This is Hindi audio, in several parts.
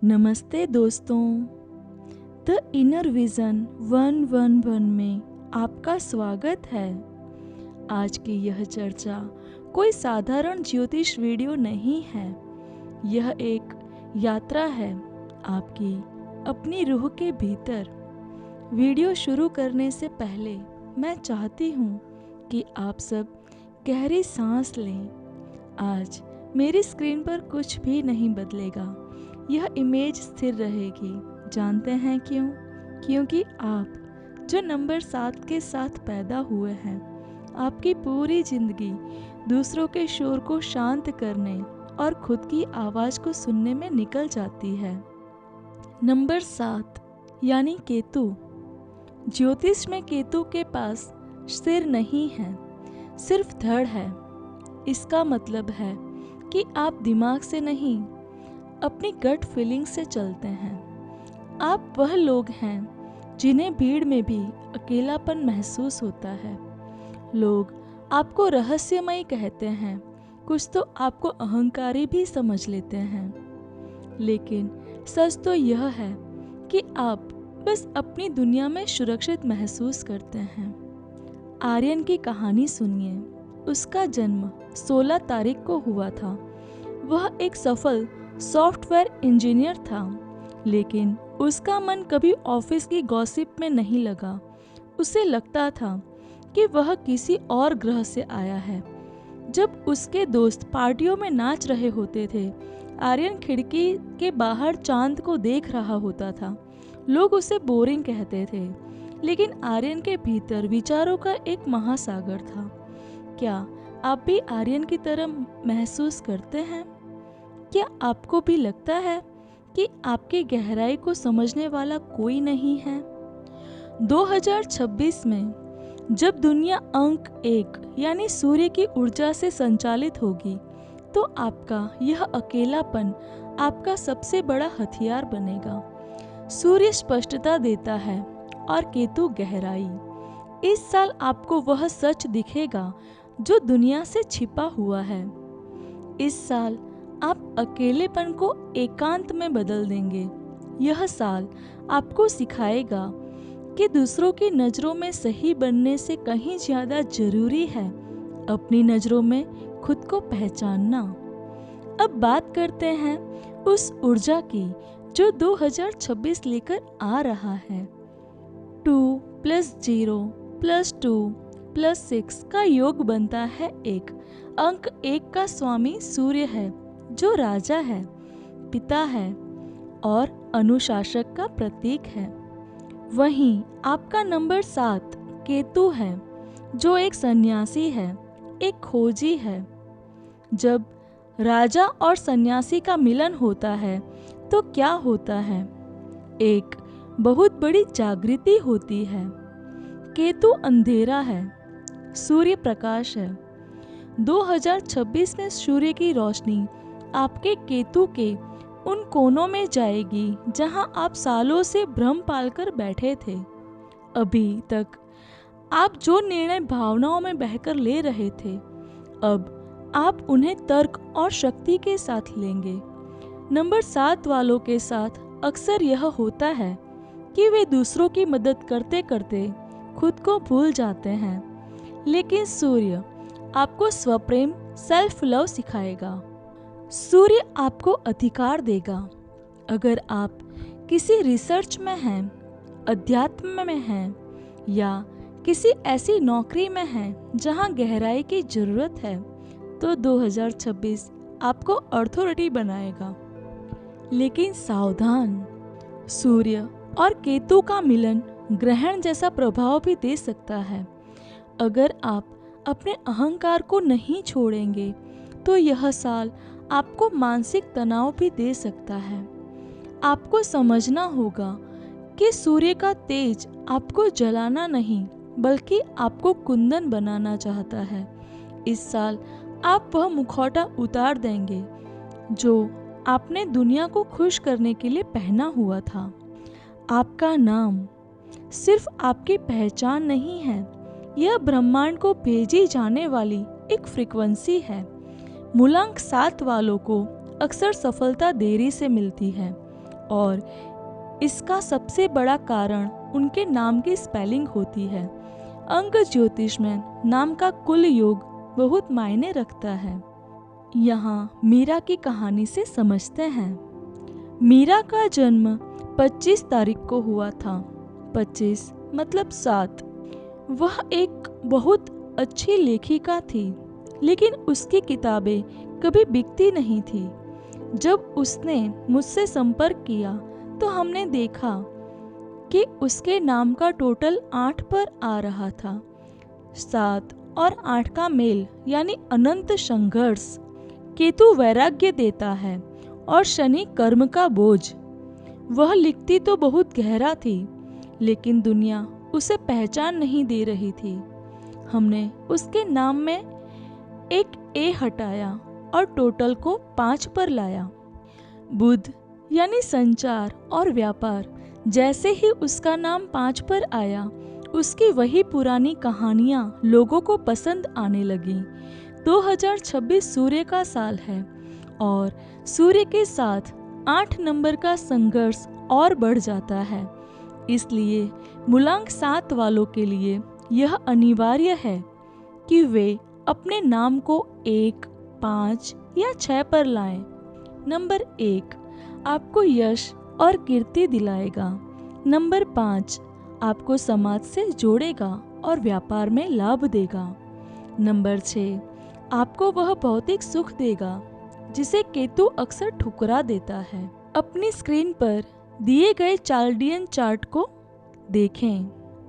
नमस्ते दोस्तों, द इनर विजन 111 में आपका स्वागत है। आज की यह चर्चा कोई साधारण ज्योतिष वीडियो नहीं है। यह एक यात्रा है आपकी अपनी रूह के भीतर। वीडियो शुरू करने से पहले मैं चाहती हूँ कि आप सब गहरी सांस लें। आज मेरी स्क्रीन पर कुछ भी नहीं बदलेगा, यह इमेज स्थिर रहेगी। जानते हैं क्यों? क्योंकि आप जो नंबर 7 के साथ पैदा हुए हैं, आपकी पूरी जिंदगी दूसरों के शोर को शांत करने और खुद की आवाज़ को सुनने में निकल जाती है। नंबर 7 यानी केतु। ज्योतिष में केतु के पास सिर नहीं है, सिर्फ धड़ है। इसका मतलब है कि आप दिमाग से नहीं, अपनी गट फीलिंग से चलते हैं। आप वह लोग हैं जिन्हें भीड़ में भी अकेलापन महसूस होता है। लोग आपको रहस्यमयी कहते हैं, कुछ तो आपको अहंकारी भी समझ लेते हैं। लेकिन सच तो यह है कि आप बस अपनी दुनिया में सुरक्षित महसूस करते हैं। आर्यन की कहानी सुनिए। उसका जन्म 16 तारीख को हुआ था। वह एक सफल सॉफ्टवेयर इंजीनियर था, लेकिन उसका मन कभी ऑफिस की गॉसिप में नहीं लगा। उसे लगता था कि वह किसी और ग्रह से आया है। जब उसके दोस्त पार्टियों में नाच रहे होते थे, आर्यन खिड़की के बाहर चांद को देख रहा होता था। लोग उसे बोरिंग कहते थे, लेकिन आर्यन के भीतर विचारों का एक महासागर था। क्या आप भी आर्यन की तरह महसूस करते हैं? क्या आपको भी लगता है कि आपकी गहराई को समझने वाला कोई नहीं है? 2026 में जब दुनिया अंक 1 यानी सूर्य की ऊर्जा से संचालित होगी, तो आपका यह अकेलापन आपका सबसे बड़ा हथियार बनेगा। सूर्य स्पष्टता देता है और केतु गहराई। इस साल आपको वह सच दिखेगा जो दुनिया से छिपा हुआ है। इस साल आप अकेलेपन को एकांत में बदल देंगे। यह साल आपको सिखाएगा कि दूसरों की नज़रों में सही बनने से कहीं ज़्यादा जरूरी है अपनी नज़रों में खुद को पहचानना। अब बात करते हैं उस ऊर्जा की जो 2026 लेकर आ रहा है। 2 + 0 + 2 + 6 का योग बनता है 1। अंक 1 का स्वामी सूर्य है, जो राजा है, पिता है और अनुशासक का प्रतीक है। वहीं आपका नंबर 7 केतु है, जो एक सन्यासी है, एक खोजी है। जब राजा और सन्यासी का मिलन होता है तो क्या होता है? एक बहुत बड़ी जागृति होती है। केतु अंधेरा है, सूर्य प्रकाश है। 2026 में सूर्य की रोशनी आपके केतु के उन कोनों में जाएगी जहां आप सालों से भ्रम पालकर बैठे थे। अभी तक आप जो निर्णय भावनाओं में बहकर ले रहे थे, अब आप उन्हें तर्क और शक्ति के साथ लेंगे। नंबर 7 वालों के साथ अक्सर यह होता है कि वे दूसरों की मदद करते करते खुद को भूल जाते हैं, लेकिन सूर्य आपको स्वप्रेम सेल्फ लव सिखाएगा। सूर्य आपको अधिकार देगा। अगर आप किसी रिसर्च में हैं, अध्यात्म में हैं या किसी ऐसी नौकरी में हैं जहां गहराई की जरूरत है, तो 2026 आपको अथॉरिटी बनाएगा। लेकिन सावधान, सूर्य और केतु का मिलन ग्रहण जैसा प्रभाव भी दे सकता है। अगर आप अपने अहंकार को नहीं छोड़ेंगे तो यह साल आपको मानसिक तनाव भी दे सकता है। आपको समझना होगा कि सूर्य का तेज आपको जलाना नहीं, बल्कि आपको कुंदन बनाना चाहता है। इस साल आप वह मुखौटा उतार देंगे जो आपने दुनिया को खुश करने के लिए पहना हुआ था। आपका नाम सिर्फ आपकी पहचान नहीं है, यह ब्रह्मांड को भेजी जाने वाली एक फ्रीक्वेंसी है। मूलांक 7 वालों को अक्सर सफलता देरी से मिलती है, और इसका सबसे बड़ा कारण उनके नाम की स्पेलिंग होती है। अंक ज्योतिष में नाम का कुल योग बहुत मायने रखता है। यहाँ मीरा की कहानी से समझते हैं। मीरा का जन्म 25 तारीख को हुआ था। 25 मतलब 7। वह एक बहुत अच्छी लेखिका थी, लेकिन उसकी किताबें कभी बिकती नहीं थी। जब उसने मुझसे संपर्क किया तो हमने देखा कि उसके नाम का टोटल 8 पर आ रहा था। 7 और 8 का मेल यानी अनंत संघर्ष। केतु वैराग्य देता है और शनि कर्म का बोझ। वह लिखती तो बहुत गहरा थी, लेकिन दुनिया उसे पहचान नहीं दे रही थी। हमने उसके नाम में एक ए हटाया और टोटल को 5 पर लाया। बुध यानी संचार और व्यापार। जैसे ही उसका नाम 5 पर आया, उसकी वही पुरानी कहानियां लोगों को पसंद आने लगी। 2026 सूर्य का साल है और सूर्य के साथ 8 नंबर का संघर्ष और बढ़ जाता है। इसलिए मूलांक 7 वालों के लिए यह अनिवार्य है कि वे अपने नाम को 1, 5 या 6 पर लाएं। नंबर 1 आपको यश और कीर्ति दिलाएगा। नंबर 5 आपको समाज से जोड़ेगा और व्यापार में लाभ देगा। नंबर 6 आपको वह भौतिक सुख देगा जिसे केतु अक्सर ठुकरा देता है। अपनी स्क्रीन पर दिए गए चाल्डियन चार्ट को देखें।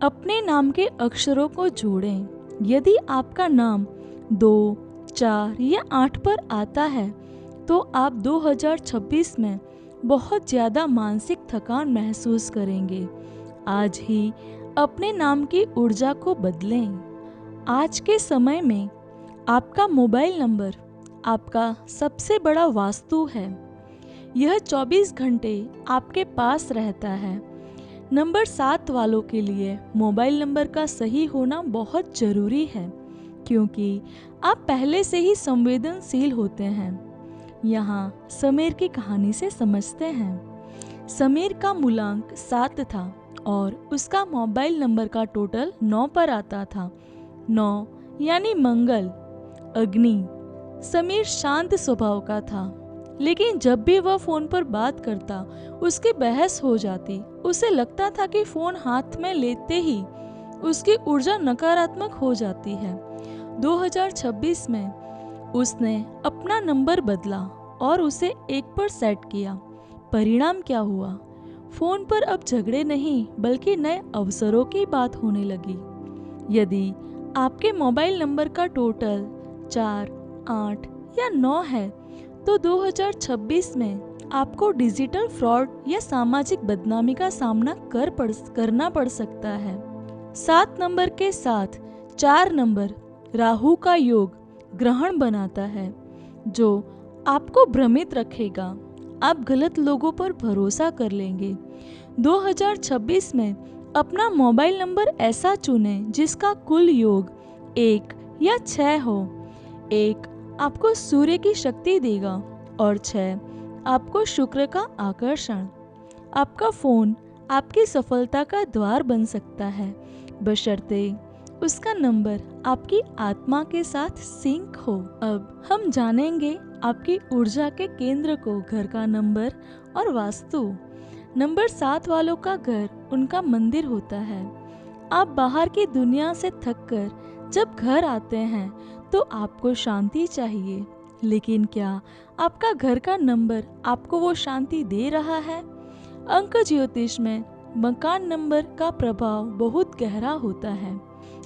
अपने नाम के अक्षरों को जोड़ें। यदि आपका नाम 2, 4 या 8 पर आता है तो आप 2026 में बहुत ज़्यादा मानसिक थकान महसूस करेंगे। आज ही अपने नाम की ऊर्जा को बदलें। आज के समय में आपका मोबाइल नंबर आपका सबसे बड़ा वास्तु है। यह 24 घंटे आपके पास रहता है। नंबर 7 वालों के लिए मोबाइल नंबर का सही होना बहुत ज़रूरी है, क्योंकि आप पहले से ही संवेदनशील होते हैं। यहाँ समीर की कहानी से समझते हैं। समीर का मूलांक 7 था और उसका मोबाइल नंबर का टोटल 9 पर आता था। 9 यानी मंगल, अग्नि। समीर शांत स्वभाव का था, लेकिन जब भी वह फोन पर बात करता उसकी बहस हो जाती। उसे लगता था कि फोन हाथ में लेते ही उसकी ऊर्जा नकारात्मक हो जाती है। 2026 में उसने अपना नंबर बदला और उसे 1 पर सेट किया। परिणाम क्या हुआ? फोन पर अब झगड़े नहीं बल्कि नए अवसरों की बात होने लगी। यदि आपके मोबाइल नंबर का टोटल 4, 8 या 9 है तो 2026 में आपको डिजिटल फ्रॉड या सामाजिक बदनामी का सामना करना पड़ सकता है। 7 नंबर के साथ 4 नंबर राहु का योग ग्रहण बनाता है, जो आपको भ्रमित रखेगा। आप गलत लोगों पर भरोसा कर लेंगे। 2026 में अपना मोबाइल नंबर ऐसा चुनें जिसका कुल योग 1 या 6 हो। 1 आपको सूर्य की शक्ति देगा और 6 आपको शुक्र का आकर्षण। आपका फोन आपकी सफलता का द्वार बन सकता है, बशर्ते उसका नंबर आपकी आत्मा के साथ सिंक हो। अब हम जानेंगे आपकी ऊर्जा के केंद्र को, घर का नंबर और वास्तु। नंबर 7 वालों का घर उनका मंदिर होता है। आप बाहर की दुनिया से थककर जब घर आते हैं तो आपको शांति चाहिए, लेकिन क्या आपका घर का नंबर आपको वो शांति दे रहा है? अंक ज्योतिष में मकान नंबर का प्रभाव बहुत गहरा होता है।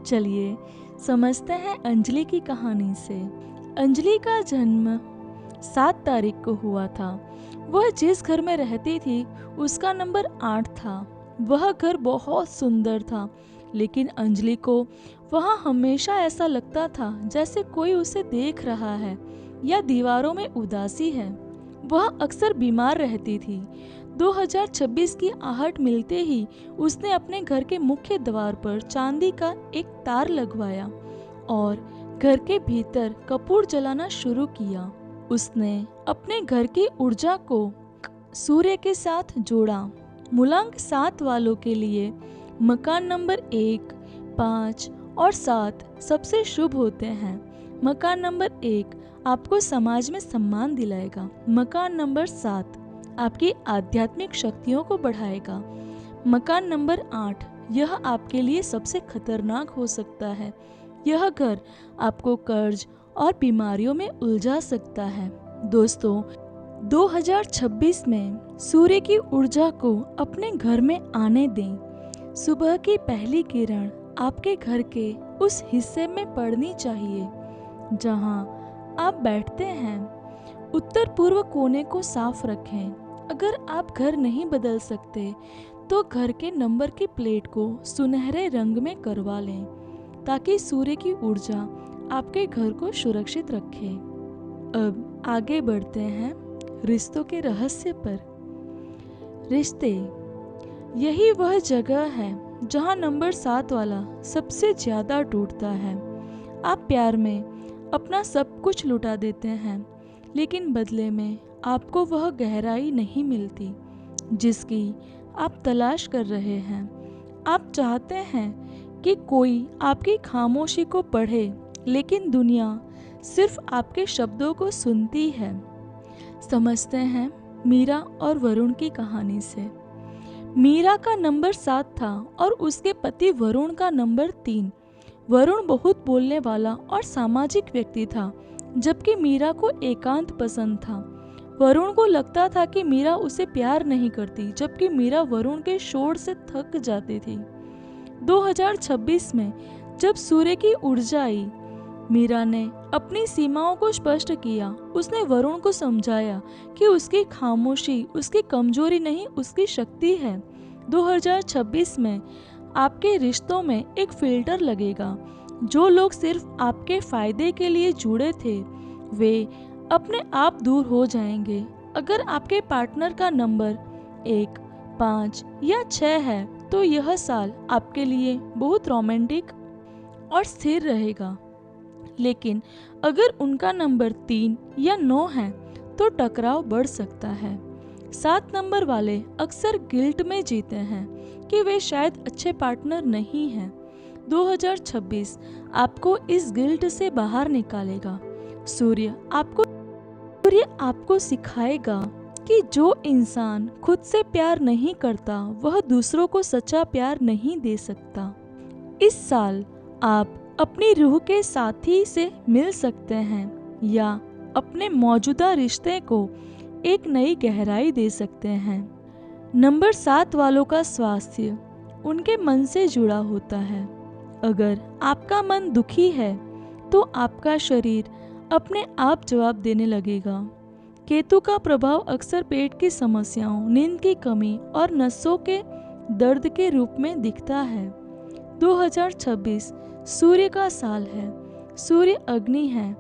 चलिए समझते हैं अंजलि की कहानी से। अंजलि का जन्म 7 तारीख को हुआ था। वह जिस घर में रहती थी उसका नंबर 8 था। वह घर बहुत सुंदर था, लेकिन अंजलि को वहाँ हमेशा ऐसा लगता था जैसे कोई उसे देख रहा है या दीवारों में उदासी है। वह अक्सर बीमार रहती थी। 2026 की आहट मिलते ही उसने अपने घर के मुख्य द्वार पर चांदी का एक तार लगवाया और घर के भीतर कपूर जलाना शुरू किया। उसने अपने घर की ऊर्जा को सूर्य के साथ जोड़ा। मूलांक 7 वालों के लिए मकान नंबर 1, 5 और 7 सबसे शुभ होते हैं। मकान नंबर 1 आपको समाज में सम्मान दिलाएगा। मकान नंबर 7 आपकी आध्यात्मिक शक्तियों को बढ़ाएगा। मकान नंबर 8 यह आपके लिए सबसे खतरनाक हो सकता है। यह घर आपको कर्ज और बीमारियों में उलझा सकता है। दोस्तों, 2026 में सूर्य की ऊर्जा को अपने घर में आने दें। सुबह की पहली किरण आपके घर के उस हिस्से में पड़नी चाहिए जहां आप बैठते हैं। उत्तर पूर्व कोने को साफ रखें। अगर आप घर नहीं बदल सकते तो घर के नंबर की प्लेट को सुनहरे रंग में करवा लें ताकि सूर्य की ऊर्जा आपके घर को सुरक्षित रखे। अब आगे बढ़ते हैं रिश्तों के रहस्य पर। रिश्ते, यही वह जगह है जहां नंबर 7 वाला सबसे ज्यादा टूटता है। आप प्यार में अपना सब कुछ लुटा देते हैं, लेकिन बदले में आपको वह गहराई नहीं मिलती जिसकी आप तलाश कर रहे हैं। आप चाहते हैं कि कोई आपकी खामोशी को पढ़े, लेकिन दुनिया सिर्फ आपके शब्दों को सुनती है। समझते हैं मीरा और वरुण की कहानी से। मीरा का नंबर 7 था और उसके पति वरुण का नंबर 3। वरुण बहुत बोलने वाला और सामाजिक व्यक्ति था, जबकि मीरा को एकांत पसंद था। वरुण को लगता था कि मीरा उसे प्यार नहीं करती, जबकि मीरा वरुण के शोर से थक जाती थी। 2026 में जब सूर्य की ऊर्जा आई, मीरा ने अपनी सीमाओं को स्पष्ट किया। उसने वरुण को समझाया कि उसकी खामोशी उसकी कमजोरी नहीं, उसकी शक्ति है। 2026 में आपके रिश्तों में एक फिल्टर लगेगा। जो लोग सिर्फ आपके फायदे के लिए जुड़े थे, वे अपने आप दूर हो जाएंगे। अगर आपके पार्टनर का नंबर 1, 5 या 6 है तो यह साल आपके लिए बहुत रोमांटिक और स्थिर रहेगा। लेकिन अगर उनका नंबर 3 या 9 है तो टकराव बढ़ सकता है। 7 नंबर वाले अक्सर गिल्ट में जीते हैं कि वे शायद अच्छे पार्टनर नहीं हैं। 2026 आपको इस गिल्ट से बाहर निकालेगा। सूर्य आपको सिखाएगा कि जो इंसान खुद से प्यार नहीं करता वह दूसरों को सच्चा प्यार नहीं दे सकता। इस साल आप अपनी रूह के साथी से मिल सकते हैं या अपने मौजूदा रिश्ते को एक नई गहराई दे सकते हैं। नंबर 7 वालों का स्वास्थ्य उनके मन से जुड़ा होता है। अगर आपका मन दुखी है तो आपका शरीर अपने आप जवाब देने लगेगा। केतु का प्रभाव अक्सर पेट की समस्याओं, नींद की कमी और नसों के दर्द के रूप में दिखता है। 2026 सूर्य का साल है। सूर्य अग्नि है।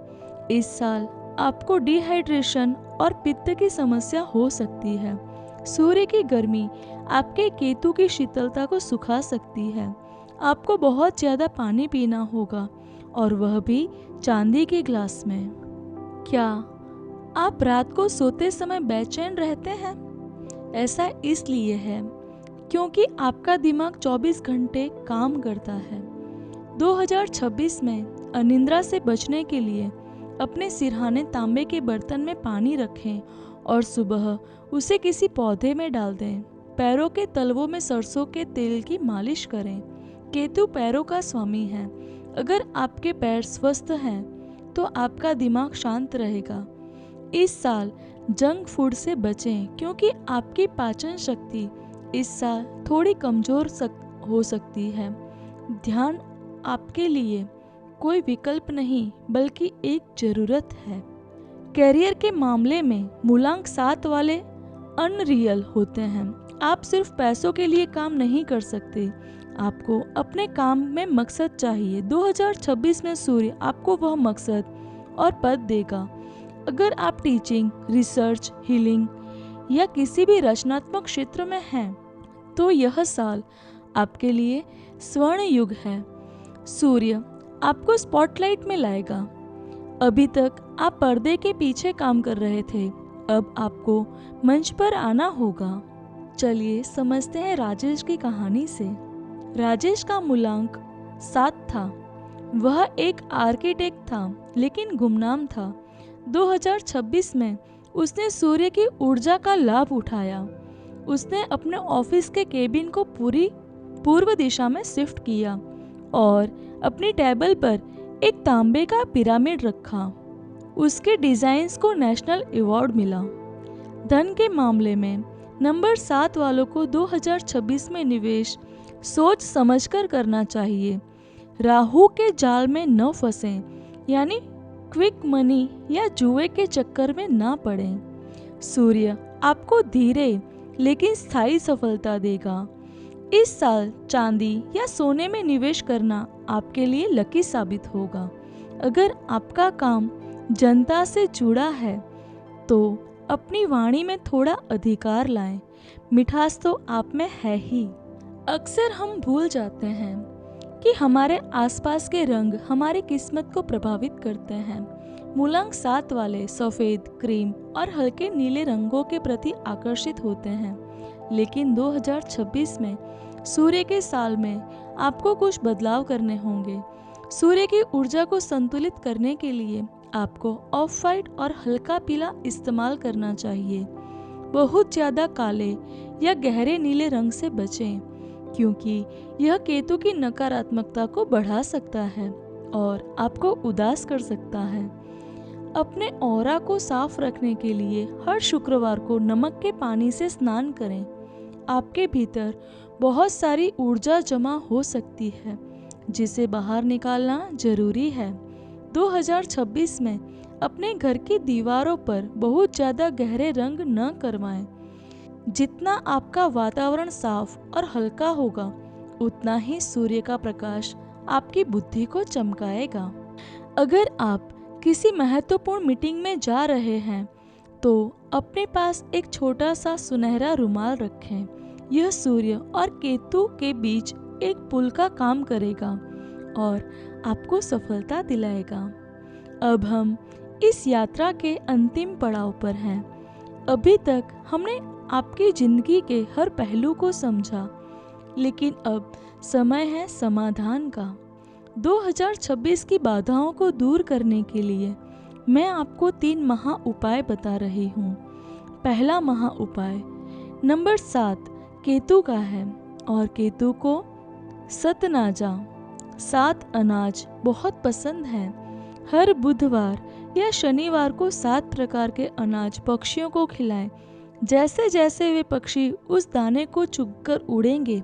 इस साल आपको डिहाइड्रेशन और पित्त की समस्या हो सकती है। सूर्य की गर्मी आपके केतु की शीतलता को सुखा सकती है। आपको बहुत ज्यादा पानी पीना होगा और वह भी चांदी के ग्लास में। क्या आप रात को सोते समय बेचैन रहते हैं? ऐसा इसलिए है क्योंकि आपका दिमाग 24 घंटे काम करता है। 2026 में अनिद्रा से बचने के लिए अपने सिरहाने तांबे के बर्तन में पानी रखें और सुबह उसे किसी पौधे में डाल दें। पैरों के तलवों में सरसों के तेल की मालिश करें। केतु पैरों का स्वामी है। अगर आपके पैर स्वस्थ हैं तो आपका दिमाग शांत रहेगा। इस साल जंक फूड से बचें क्योंकि आपकी पाचन शक्ति इस साल थोड़ी कमजोर हो सकती है। ध्यान आपके लिए कोई विकल्प नहीं बल्कि एक जरूरत है। करियर के मामले में मूलांक 7 वाले अनरियल होते हैं। आप सिर्फ पैसों के लिए काम नहीं कर सकते, आपको अपने काम में मकसद चाहिए। 2026 में सूर्य आपको वह मकसद और पद देगा। अगर आप टीचिंग, रिसर्च, हीलिंग या किसी भी रचनात्मक क्षेत्र में हैं तो यह साल आपके लिए स्वर्ण युग है। सूर्य आपको स्पॉटलाइट में लाएगा। अभी तक आप पर्दे के पीछे काम कर रहे थे, अब आपको मंच पर आना होगा। चलिए समझते हैं राजेश की कहानी से। राजेश का मूलांक 7 था। वह एक आर्किटेक्ट था, लेकिन गुमनाम था। 2026 में उसने सूर्य की ऊर्जा का लाभ उठाया। उसने अपने ऑफिस के केबिन को पूरी पूर्व दिशा में शिफ्ट किया और अपनी टेबल पर एक तांबे का पिरामिड रखा। उसके डिजाइन्स को नेशनल अवार्ड मिला। धन के मामले में नंबर 7 वालों को 2026 में निवेश सोच समझकर करना चाहिए। राहु के जाल में न फंसें, यानी क्विक मनी या जुए के चक्कर में ना पड़ें। सूर्य आपको धीरे लेकिन स्थायी सफलता देगा। इस साल चांदी या सोने में निवेश करना आपके लिए लकी साबित होगा। अगर आपका काम जनता से जुड़ा है तो अपनी वाणी में थोड़ा अधिकार लाएं। मिठास तो आप में है ही। अक्सर हम भूल जाते हैं कि हमारे आसपास के रंग हमारी किस्मत को प्रभावित करते हैं। मूलांक 7 वाले सफ़ेद, क्रीम और हल्के नीले रंगों के प्रति आकर्षित होते हैं, लेकिन 2026 में सूर्य के साल में आपको कुछ बदलाव करने होंगे। सूर्य की ऊर्जा को संतुलित करने के लिए आपको ऑफ वाइट और हल्का पीला इस्तेमाल करना चाहिए। बहुत ज़्यादा काले या गहरे नीले रंग से बचें, क्योंकि यह केतु की नकारात्मकता को बढ़ा सकता है और आपको उदास कर सकता है। अपने ऑरा को साफ रखने के लिए हर शुक्रवार को नमक के पानी से स्नान करें। आपके भीतर बहुत सारी ऊर्जा जमा हो सकती है, जिसे बाहर निकालना जरूरी है। 2026 में अपने घर की दीवारों पर बहुत ज़्यादा गहरे रंग न करवाएं। जितना आपका वातावरण साफ और हल्का होगा, उतना ही सूर्य का प्रकाश आपकी बुद्धि को चमकाएगा। अगर आप किसी महत्वपूर्ण मीटिंग में जा रहे हैं तो अपने पास एक छोटा सा सुनहरा रुमाल रखें। यह सूर्य और केतु के बीच एक पुल का काम करेगा और आपको सफलता दिलाएगा। अब हम इस यात्रा के अंतिम पड़ाव पर हैं। अभी तक हमने आपकी जिंदगी के हर पहलू को समझा, लेकिन अब समय है समाधान का। 2026 की बाधाओं को दूर करने के लिए मैं आपको 3 महा उपाय बता रही हूँ। पहला महा उपाय नंबर 7 केतु का है और केतु को सतनाजा 7 अनाज बहुत पसंद है। हर बुधवार या शनिवार को 7 प्रकार के अनाज पक्षियों को खिलाएं। जैसे जैसे वे पक्षी उस दाने को चुगकर उड़ेंगे,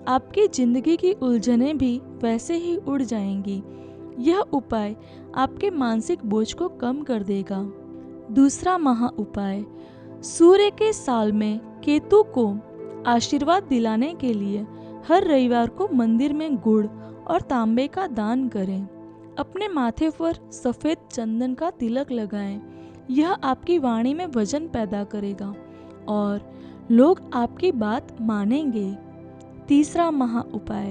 आपकी जिंदगी की उलझनें भी वैसे ही उड़ जाएंगी। यह उपाय आपके मानसिक बोझ को कम कर देगा। दूसरा महा उपाय सूर्य के साल में केतु को आशीर्वाद दिलाने के लिए हर रविवार को मंदिर में गुड़ और तांबे का दान करें। अपने माथे पर सफ़ेद चंदन का तिलक लगाएं। यह आपकी वाणी में वजन पैदा करेगा और लोग आपकी बात मानेंगे। तीसरा महा उपाय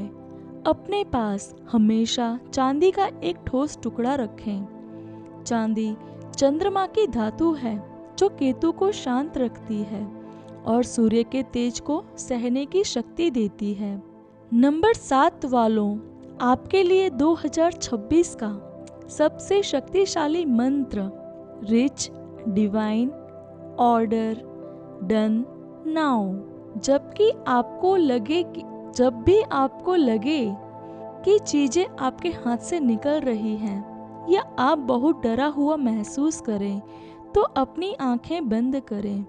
अपने पास हमेशा चांदी का एक ठोस टुकड़ा रखें। चांदी चंद्रमा की धातु है जो केतु को शांत रखती है और सूर्य के तेज को सहने की शक्ति देती है। नंबर 7 वालों, आपके लिए 2026 का सबसे शक्तिशाली मंत्र rich, divine, order, done, now. जब भी आपको लगे कि चीजें आपके हाथ से निकल रही हैं या आप बहुत डरा हुआ महसूस करें, तो अपनी आंखें बंद करें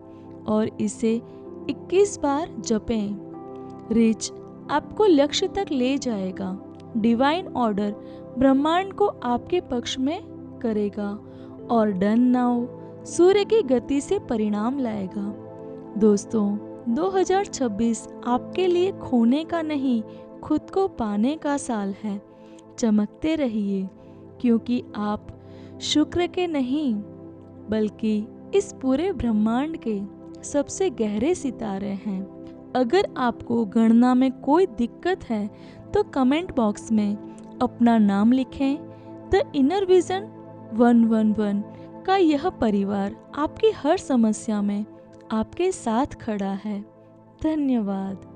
और इसे 21 बार जपें। रिच आपको लक्ष्य तक ले जाएगा। डिवाइन ऑर्डर ब्रह्मांड को आपके पक्ष में करेगा और डन नाउ सूर्य की गति से परिणाम लाएगा। दोस्तों, 2026 आपके लिए खोने का नहीं, खुद को पाने का साल है। चमकते रहिए, क्योंकि आप शुक्र के नहीं बल्कि इस पूरे ब्रह्मांड के सबसे गहरे सितारे हैं। अगर आपको गणना में कोई दिक्कत है तो कमेंट बॉक्स में अपना नाम लिखें। द इनर विजन 111 का यह परिवार आपकी हर समस्या में आपके साथ खड़ा है। धन्यवाद।